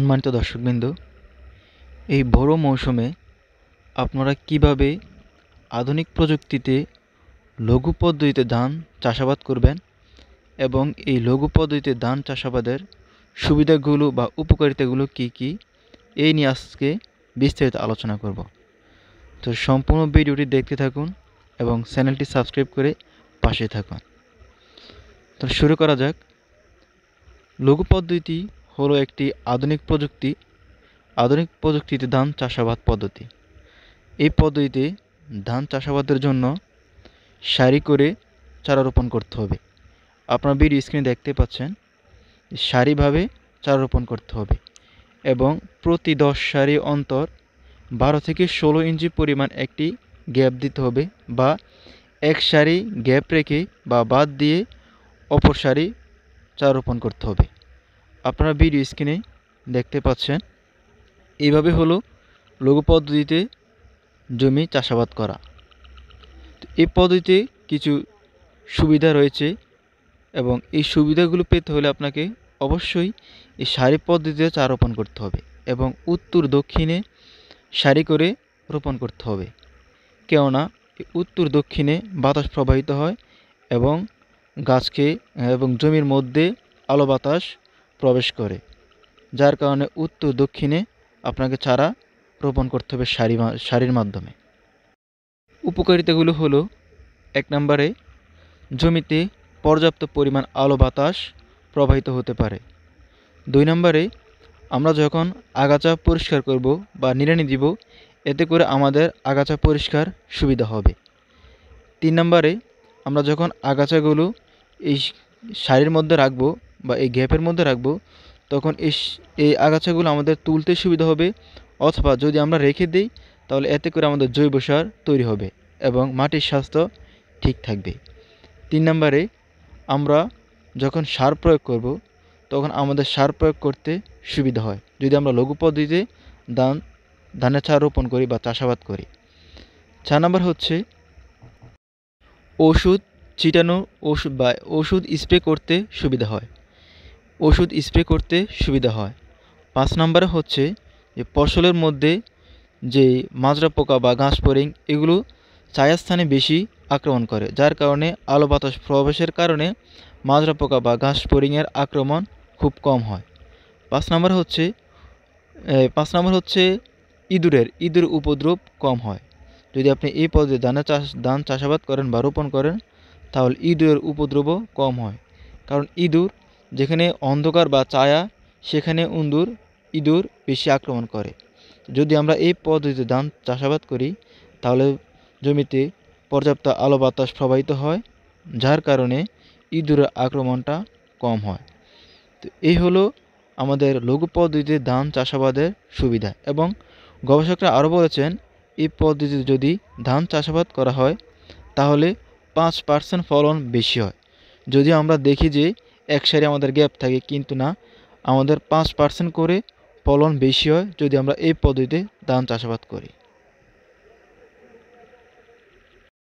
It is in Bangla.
সম্মানিত দর্শকবৃন্দ, এই বোরো মৌসুমে আপনারা কিভাবে আধুনিক প্রযুক্তিতে লঘু পদ্ধতিতে ধান চাষাবাদ করবেন এবং এই লঘু পদ্ধতিতে ধান চাষাবাদের সুবিধাগুলো বা উপকারিতাগুলো কি কি এই নিয়ে আজকে বিস্তারিত আলোচনা করব। তো সম্পূর্ণ ভিডিওটি দেখতে থাকুন এবং চ্যানেলটি সাবস্ক্রাইব করে পাশে থাকুন। তো শুরু করা যাক। লঘু পদ্ধতি হলো একটি আধুনিক প্রযুক্তিতে ধান চাষাবাদ পদ্ধতি। এই পদ্ধতিতে ধান চাষাবাদের জন্য সারি করে চারা রোপণ করতে হবে। আপনারা ভিডিও স্ক্রিনে দেখতে পাচ্ছেন, সারিভাবে চারা রোপণ করতে হবে এবং প্রতি 10 সারি অন্তর 12 থেকে 16 ইঞ্চি পরিমাণ একটি গ্যাপ দিতে হবে, বা এক সারি গ্যাপ রেখে বা বাদ দিয়ে অপর সারি চারা রোপণ করতে হবে। আপনারা ভিডিও স্ক্রিনে দেখতে পাচ্ছেন, এইভাবে হলো লঘু পদ্ধতিতে জমি চাষাবাদ করা। এই পদ্ধতিতে কিছু সুবিধা রয়েছে এবং এই সুবিধাগুলো পেতে হলে আপনাকে অবশ্যই এই সারি পদ্ধতিতে চারা রোপণ করতে হবে এবং উত্তর দক্ষিণে সারি করে রোপণ করতে হবে। কেননা উত্তর দক্ষিণে বাতাস প্রবাহিত হয় এবং গাছকে এবং জমির মধ্যে আলো বাতাস প্রবেশ করে, যার কারণে উত্তর দক্ষিণে আপনাকে চারা রোপণ করতে হবে সারির মাধ্যমে। উপকারিতাগুলো হলো, 1 নম্বরে জমিতে পর্যাপ্ত পরিমাণ আলো বাতাস প্রবাহিত হতে পারে। 2 নম্বরে আমরা যখন আগাছা পরিষ্কার করব বা নিড়ানি দিব, এতে করে আমাদের আগাছা পরিষ্কার সুবিধা হবে। 3 নম্বরে আমরা যখন আগাছাগুলো এই সারির মধ্যে রাখবো বা এই গ্যাপের মধ্যে রাখবো, তখন এই আগাছাগুলো আমাদের তুলতে সুবিধা হবে, অথবা যদি আমরা রেখে দিই তাহলে এতে করে আমাদের জৈব সার তৈরি হবে এবং মাটির স্বাস্থ্য ঠিক থাকবে। 3 নম্বরে আমরা যখন সার প্রয়োগ করব, তখন আমাদের সার প্রয়োগ করতে সুবিধা হয় যদি আমরা লঘু পদ্ধতিতে ধানের চারা রোপণ করি বা চাষাবাদ করি। 4 নম্বর হচ্ছে ওষুধ ছিটানো বা ওষুধ স্প্রে করতে সুবিধা হয়। 5 নম্বরে হচ্ছে যে ফসলের মধ্যে যে মাজরা পোকা বা ঘাস ফড়িং এগুলো ছায়াস্থানে বেশি আক্রমণ করে, যার কারণে আলো বাতাস প্রবেশের কারণে মাজরা পোকা বা ঘাস ফড়িংয়ের আক্রমণ খুব কম হয়। 5 নম্বর হচ্ছে ইঁদুরের উপদ্রব কম হয়। যদি আপনি এই পদ্ধতিতে ধান চাষাবাদ করেন বা রোপণ করেন, তাহলে ইঁদুরের উপদ্রবও কম হয়, কারণ ইঁদুর যেখানে অন্ধকার বা ছায়া, সেখানে ইঁদুর বেশি আক্রমণ করে। যদি আমরা এই পদ্ধতিতে ধান চাষাবাদ করি, তাহলে জমিতে পর্যাপ্ত আলো বাতাস প্রবাহিত হয়, যার কারণে ইঁদুরের আক্রমণটা কম হয়। তো এই হলো আমাদের লঘু পদ্ধতিতে ধান চাষাবাদের সুবিধা। এবং গবেষকরা আরও বলেছেন, এই পদ্ধতিতে যদি ধান চাষাবাদ করা হয় তাহলে 5% ফলন বেশি হয়। যদি আমরা দেখি যে এক সারি আমাদের গ্যাপ থাকে, কিন্তু না, আমাদের 5% করে ফলন বেশি হয় যদি আমরা এই পদ্ধতিতে ধান চাষাবাদ করি।